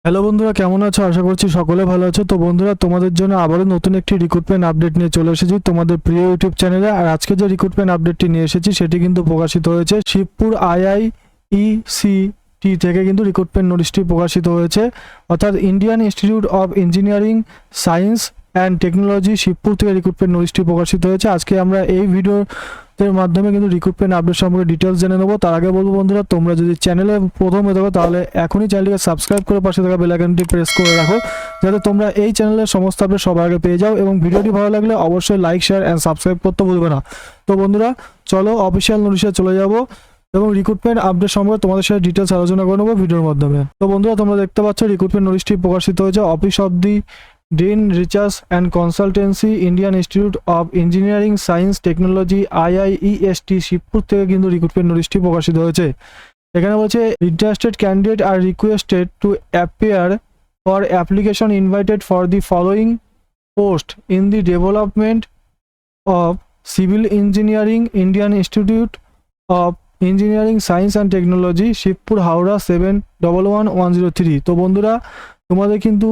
Hello বন্ধুরা, কেমন আছো? আশা করছি সকলে ভালো আছো। তো বন্ধুরা, তোমাদের জন্য আবারও নতুন একটি রিক্রুটমেন্ট আপডেট নিয়ে চলে এসেছি তোমাদের প্রিয় ইউটিউব চ্যানেলে। আর আজকে যে রিক্রুটমেন্ট আপডেটটি নিয়ে এসেছি সেটি কিন্তু প্রকাশিত হয়েছে শিবপুর IIECT থেকে কিন্তু রিক্রুটমেন্ট নোটিশটি প্রকাশিত হয়েছে, অর্থাৎ Indian Institute of Engineering Science and Technology Shibpur থেকে রিক্রুটমেন্ট নোটিশটি প্রকাশিত হয়েছে। আজকে আমরা এই ভিডিওর মাধ্যমে কিন্তু রিক্রুটমেন্ট আপডেট সম্পর্কে ডিটেলস জেনে নেবো। তার আগে বলবো বন্ধুরা, তোমরা যদি চ্যানেলে প্রথম হয়ে থাকো তাহলে এখনই চ্যানেলটিকে সাবস্ক্রাইব করে পাশে থাকা বেল আইকনটি প্রেস করে রাখো, যাতে তোমরা এই চ্যানেলের সমস্ত আপডেট সবার আগে পেয়ে যাও। এবং ভিডিওটি ভালো লাগলে অবশ্যই লাইক, শেয়ার অ্যান্ড সাবস্ক্রাইব করতে ভুলবে না। তো বন্ধুরা, চলো অফিসিয়াল নোটিশে চলে যাবো এবং রিক্রুটমেন্ট আপডেট সম্পর্কে তোমাদের সাথে ডিটেলস আলোচনা করে নেবো ভিডিওর মাধ্যমে। তো বন্ধুরা, তোমরা দেখতে পাচ্ছ রিক্রুটমেন্ট নোটিশটি প্রকাশিত হয়েছে office of the dean research and consultancy Indian Institute of Engineering Science Technology IIEST Shibpur থেকে কিন্তু রিক্রুটমেন্ট নোটিশটি প্রকাশিত হয়েছে। এখানে বলছে interested candidate are requested to appear for application invited for the following post in the development of civil engineering Indian Institute of Engineering Science and Technology Shibpur Howrah 711103। তো বন্ধুরা, তোমাদের কিন্তু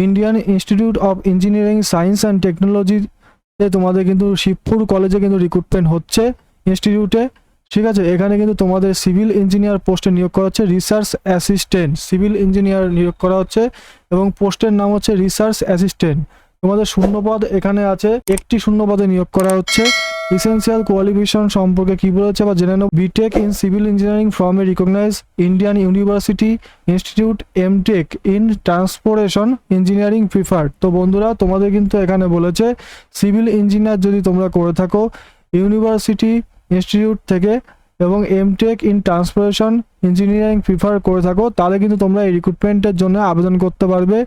Indian Institute of Engineering Science and টেকনোলজিতে তোমাদের কিন্তু শিবপুর কলেজে কিন্তু recruitment হচ্ছে ইনস্টিটিউটে, ঠিক আছে। এখানে কিন্তু তোমাদের সিভিল ইঞ্জিনিয়ার পোস্টে নিয়োগ করা হচ্ছে, রিসার্চ অ্যাসিস্ট্যান্ট সিভিল ইঞ্জিনিয়ার নিয়োগ করা হচ্ছে এবং পোস্টের নাম হচ্ছে রিসার্চ অ্যাসিস্ট্যান্ট। তোমাদের শূন্যপদ এখানে আছে, একটি শূন্যপদে নিয়োগ করা হচ্ছে। ইসেনশিয়াল কোয়ালিফিকেশন সম্পর্কে কি বলেছে বা জেনে নেব। BTech in civil engineering from a recognise Indian university institute, MTech in transportation engineering preferred. তো বন্ধুরা, তোমাদের কিন্তু এখানে বলেছে সিভিল ইঞ্জিনিয়ার যদি তোমরা করে থাকো ইউনিভার্সিটি ইনস্টিটিউট থেকে এবং MTech in transportation engineering prefer করে থাকো, তাহলে কিন্তু তোমরা এই রিক্রুটমেন্টের জন্য আবেদন করতে পারবে।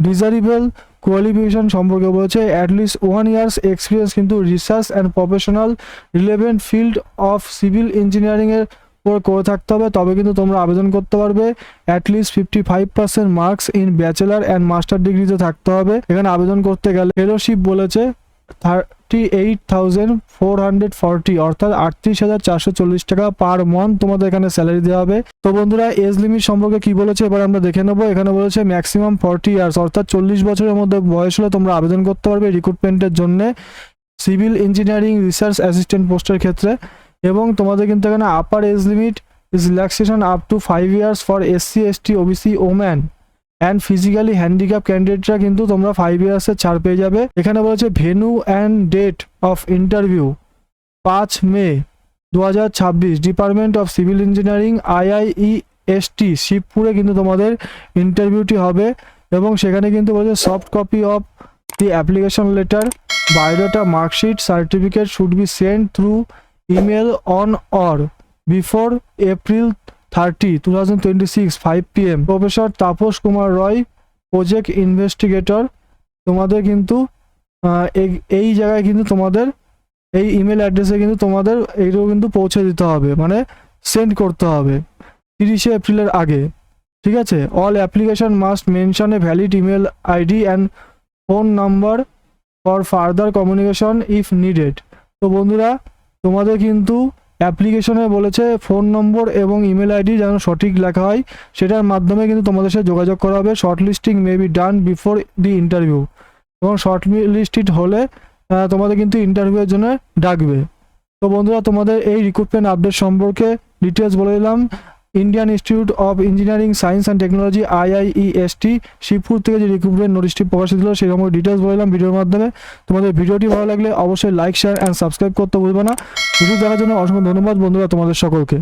ডিজারেবল কোয়ালিফিকেশন সম্পর্কে বলেছে অ্যাটলিস্ট 1 ইয়ার্স এক্সপিরিয়েন্স কিন্তু research and professional relevant field of civil ইঞ্জিনিয়ারিংয়ের উপর করে থাকতে হবে, তবে কিন্তু তোমরা আবেদন করতে পারবে। At least 55% marks in bachelor and master ডিগ্রিতে থাকতে হবে এখানে আবেদন করতে গেলে। ফেলোশিপ বলেছে 38,440 অর্থাৎ 38,440 টাকা পার মান্থ তোমাদের এখানে স্যালারি দেওয়া হবে। তো বন্ধুরা, এজ লিমিট সম্পর্কে কি বলেছে এবার আমরা দেখে নেবো। এখানে বলেছে ম্যাক্সিমাম 40 ইয়ার্স অর্থাৎ 40 বছরের মধ্যে বয়স হলে তোমরা আবেদন করতে পারবে রিক্রুটমেন্টের জন্য সিভিল ইঞ্জিনিয়ারিং রিসার্চ অ্যাসিস্ট্যান্ট পোস্টের ক্ষেত্রে। এবং তোমাদের কিন্তু এখানে upper age limit is relaxation up to 5 years for SC ST OBC woman and physically handicap ক্যান্ডিডেটরা কিন্তু তোমরা 5 ইয়ার্সের ছাড় পেয়ে যাবে। এখানে বলেছে venue and date of interview 5 May 2026 department of civil engineering IIEST শিবপুরে কিন্তু তোমাদের ইন্টারভিউটি হবে। এবং সেখানে কিন্তু বলেছে soft copy of the application letter, biodata, marksheet, certificate should be send through email on or before April 30, 2026 5 PM। Professor Tapas Kumar Roy, project investigator. তোমাদের কিন্তু এই জায়গায় কিন্তু তোমাদের এই ইমেল অ্যাড্রেসে কিন্তু তোমাদের এইটাও কিন্তু পৌঁছে দিতে হবে, মানে সেন্ড করতে হবে 30 এপ্রিলের আগে, ঠিক আছে। All application must mention a valid email ID and phone number for further communication if needed. তো বন্ধুরা, তোমাদের কিন্তু অ্যাপ্লিকেশনে বলেছে ফোন নম্বর এবং ইমেল ID যেন সঠিক লেখা হয়, সেটার মাধ্যমে কিন্তু তোমাদের সাথে যোগাযোগ করা হবে। Short listing may be done before the interview এবং শর্ট লিস্টেড হলে তোমাদের কিন্তু ইন্টারভিউয়ের জন্য ডাকবে। তো বন্ধুরা, তোমাদের এই রিক্রুটমেন্ট আপডেট সম্পর্কে ডিটেলস বলে দিলাম। Indian Institute of Engineering Science and technology IIEST Shibpur থেকে যে রিক্রুটমেন্ট নোটিশটি প্রকাশিত হলো সেই সম্পর্কে ডিটেলস বলে দিলাম ভিডিওর মাধ্যমে। তোমাদের ভিডিওটি ভালো লাগলে অবশ্যই লাইক, শেয়ার অ্যান্ড সাবস্ক্রাইব করতে ভুলবে না। ভিডিও দেখার জন্য অসংখ্য ধন্যবাদ বন্ধুরা তোমাদের সকলকে।